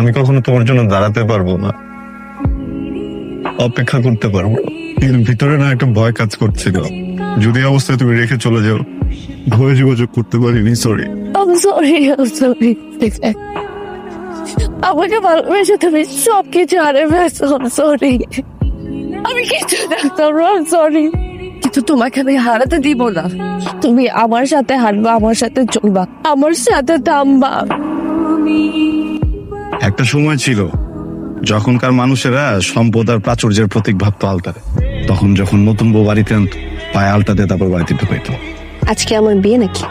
আমি কখনো তোমার জন্য দাঁড়াতে পারবো না, অপেক্ষা করতে পারবো না। কিন্তু ভিতরে না একটা ভয় কাজ করছিল, যদি এই অবস্থায় তুমি রেখে চলে যাও। ভয়ে যোগাযোগ করতে পারিনি, সরি। I'm sorry. আমাকে ভালোবেসে তুমি সব কিছু হারে ফেলছো। সরি, আমি কিছু দেখতাম না। সরি, কিন্তু তোমাকে আমি হারাতে দিব না। তুমি আমার সাথে হারবা, আমার সাথে চলবা, আমার সাথে থামবা। একটা সময় ছিল যখনকার মানুষেরা সম্পদ আর প্রাচুর্যের প্রতীক ভাবতো আলতারে। তখন যখন নতুন বউ বাড়িতে আনতো, পায়ে আলতা দিয়ে তারপর বাড়িতে ঢুকাইতো। আজকে আমার বিয়ে নাকি?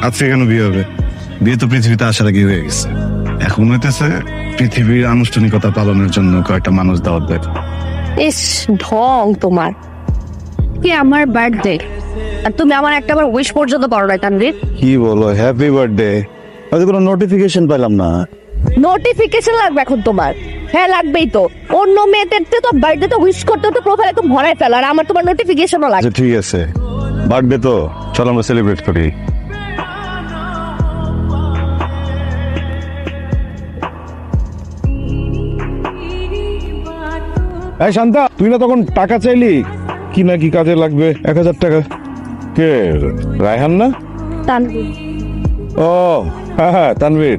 আজকে কেন বিয়ে হবে? বিয়ে তো পৃথিবীতে আসার আগে হয়ে গেছে। এখন হইতেছে পৃথিবীর আনুষ্ঠানিকতা পালনের জন্য কয়েকটা মানুষ দাওয়াত দেয়। ইস, ঢং তোমার। কি আমার বার্থডে আর তুমি আমার একটাবার উইশ পর্যন্ত করো না তানভীর। কি বলো, হ্যাপি বার্থডে? আমি কোনো নোটিফিকেশন পেলাম না। নোটিফিকেশন লাগবে এখন তোমার? হ্যাঁ লাগবেই তো। অন্য মেয়েদের তো বার্থডে তো উইশ করতে তো প্রোফাইলে তো ভরাই ফেলো, আর আমার তোমার নোটিফিকেশনও লাগবে। আচ্ছা ঠিক আছে, বার্থডে তো চলো আমরা সেলিব্রেট করি। এই শান্তা, তুই না তখন টাকা চাইলি, কি না কি কাজে লাগবে 1000 টাকা? কে, রায়হান না? তানভীর। ও হ্যাঁ হ্যাঁ, তানভীর।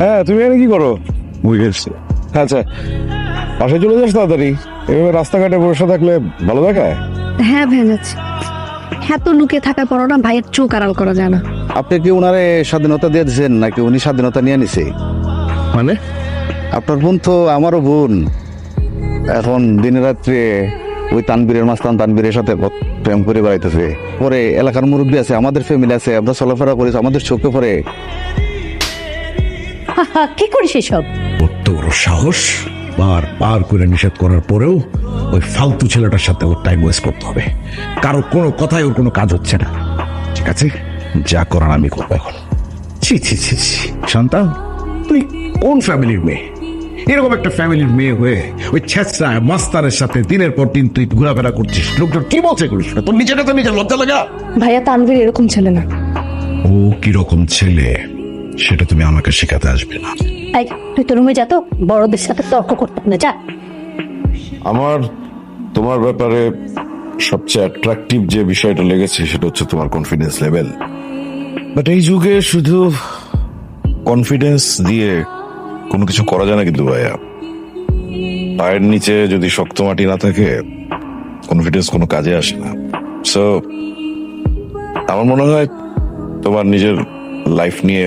হ্যাঁ, তুমি এখানে কি করো? বুঝে গেছি। আচ্ছা, বাসায় চলে যাস তাড়াতাড়ি। এভাবে রাস্তাঘাটে বসে থাকলে ভালো দেখায়? হ্যাঁ ভেঙেছি। এত লুকিয়ে থাকার পরও না ভাইয়ের চোখ আড়াল করা যায় না। আপনি কি ওনারে স্বাধীনতা দিয়ে দিচ্ছেন নাকি উনি স্বাধীনতা নিয়ে নিছে? মানে আপনার বোন তো আমারও বোন। এখন দিনে রাত্রে ওই তানবীরের মাস্তান তানবীরের সাথে প্রেম করে বেড়াইতেছে। পরে এলাকার মুরব্বী আছে, আমাদের ফ্যামিলি আছে, আমরা চলাফেরা করি, আমাদের চোখে পড়ে। কি করিস এসব? কত বড় সাহস! বার করে নিষেধ করার পরেও ওই ফালতু ছেলেটার সাথে ওর টাইম ওয়েস্ট করতে হবে। কারো কোনো কথায় ওর কোনো কাজ হচ্ছে না। ঠিক আছে, যা করার আমি করবো এখন। ছি ছি ছি ছি, শান্তা, তুই কোন ফ্যামিলির মেয়ে? এরকম একটা ফ্যামিলির মেয়ে হয়ে ওই ছেঁচড়া মাস্তারের সাথে দিনের পর দিন তুই ঘোরাফেরা করছিস। লোকজন কি বলছে করিস না? তোর নিজেটা তো নিজের লজ্জা লাগা। ভাইয়া, তানভীর এরকম ছেলে না। ও কিরকম ছেলে সেটা তুমি আমাকে শেখাতে আসবে না। এই, তুই তো রুমে যা তো, বড়দের সাথে তর্ক করতে না, যা। আমার তোমার ব্যাপারে সবচেয়ে অ্যাট্রাকটিভ যে বিষয়টা লেগেছে সেটা হচ্ছে তোমার কনফিডেন্স লেভেল। বাট এই যুগে শুধু কনফিডেন্স দিয়ে কোনো কিছু করা যায় না কিন্তু ভাইয়া। পায়ের নিচে যদি শক্ত মাটি না থাকে, কনফিডেন্স কোনো কাজে আসে না। সো আমার মনে হয় তোমার নিজের লাইফ নিয়ে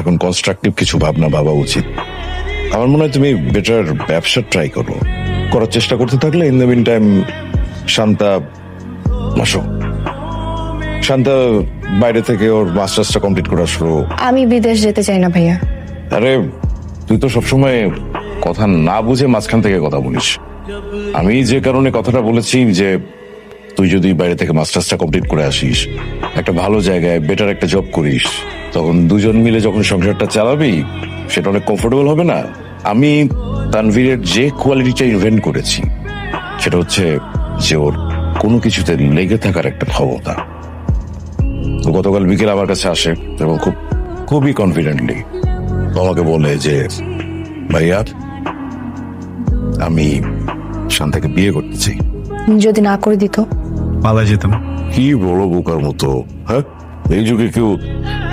এখন কনস্ট্রাকটিভ কিছু ভাবা উচিত। আমার মনে হয় তুমি বেটার ব্যবসা ট্রাই করার চেষ্টা করতে থাকলে in the meantime Shanta বাইরে থেকে ওর মাস্টার্সটা কমপ্লিট করা শুরু। আমি বিদেশ যেতে চাই না ভাইয়া। আরে তুই তো সবসময় কথা না বুঝে মাঝখান থেকে কথা বলিস। আমি যে কারণে কথাটা বলেছি যে তুই যদি বাইরে থেকে মাস্টার্সটা কমপ্লিট করে আসিস, একটা ভালো জায়গায় বেটার একটা জব করিস, তখন দুজন মিলে যখন সংসারটা চালাবি সেটা অনেক কমফোর্টেবল হবে না? আমি তানভীরের যে কোয়ালিটিটা ইনভেন্ট করেছি সেটা হচ্ছে যে ওর কোনো কিছুতে লেগে থাকার একটা ক্ষমতা। তো গতকাল বিকেল আমার কাছে আসে এবং খুবই কনফিডেন্টলি আমাকে বলে যে ভাইয়া, আমি শান্তাকে বিয়ে করতে চাই। যদি না করে দিত? পালাই যেতাম। কি বড় বোকার মতো! হ্যাঁ, এই যুগে কেউ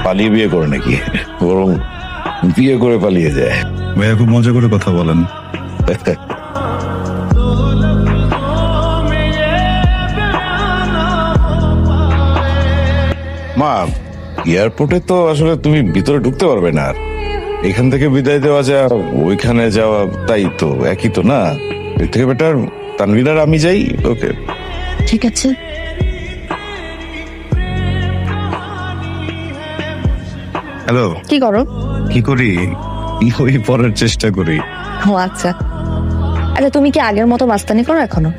পালিয়ে বিয়ে করে নাকি? বরং বিয়ে করে পালিয়ে যায়। ভাইয়া খুব মজা করে কথা বলেন। মা, এয়ারপোর্টে তো আসলে তুমি ভিতরে ঢুকতে পারবে না। এখান থেকে বিদায় দেওয়া যা ওইখানে যাওয়া তাই তো একই তো না? এর থেকে বেটার তানভীর আর আমি যাই। ওকে, ঠিক আছে। হ্যালো। কি করো? কি করি? ওই পড়ার চেষ্টা করি। ও আচ্ছা। আচ্ছা, তুমি কি আগের মতো মাস্তানি করো এখনো?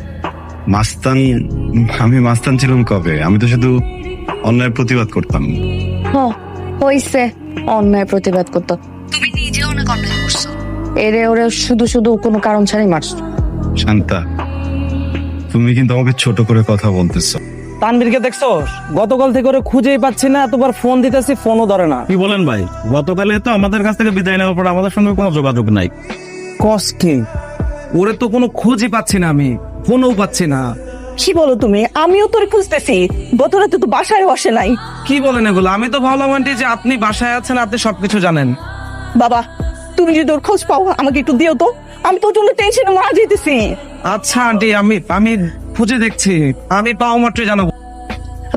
মাস্তান? আমি মাস্তান ছিলাম কবে? আমি তো শুধু অন্যায় প্রতিবাদ করতাম। হইছে, অন্যায় প্রতিবাদ করতো। তুমি নিজেও অনেক অন্যায় করছো। এরে ওরে শুধু শুধু কোনো কারণ ছাড়াই মারছো। শান্তা, তুমি কিন্তু আমাকে ছোট করে কথা বলতেছো। তানবীরকে দেখছো? গতকাল থেকে ওরে খুঁজেই পাচ্ছি না, এতবার ফোন দিতেছি ফোনও ধরে না। কি বলেন ভাই? গতকালে তো আমাদের কাছ থেকে বিদায় নেওয়ার পর আমাদের সঙ্গে কোনো যোগাযোগ নাই। কষ্টে ওরে তো কোনো খোঁজই পাচ্ছি না, আমি ফোনও পাচ্ছি না। কি বলো তুমি? আমিও তোরে খুঁজতেছি, গত রাতে তো বাসায় বসে নাই। কি বলেন এগুলো? আমি তো ভাবলাম আন্টি যে আপনি বাসায় আছেন, আপনি সবকিছু জানেন। বাবা, তুমি যদি ওর খোঁজ পাও আমাকে একটু দিও তো, আমি তোর জন্য টেনশনে মারা যেতেছি। আচ্ছা আন্টি, আমি খুঁজে দেখছি, আমি পাওয়া মাত্রই জানাবো।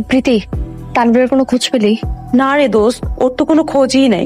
প্রীতি, তানভীরের কোনো খোঁজ পেলি? না রে দোস্ত, ওর তো কোনো খোঁজই নাই।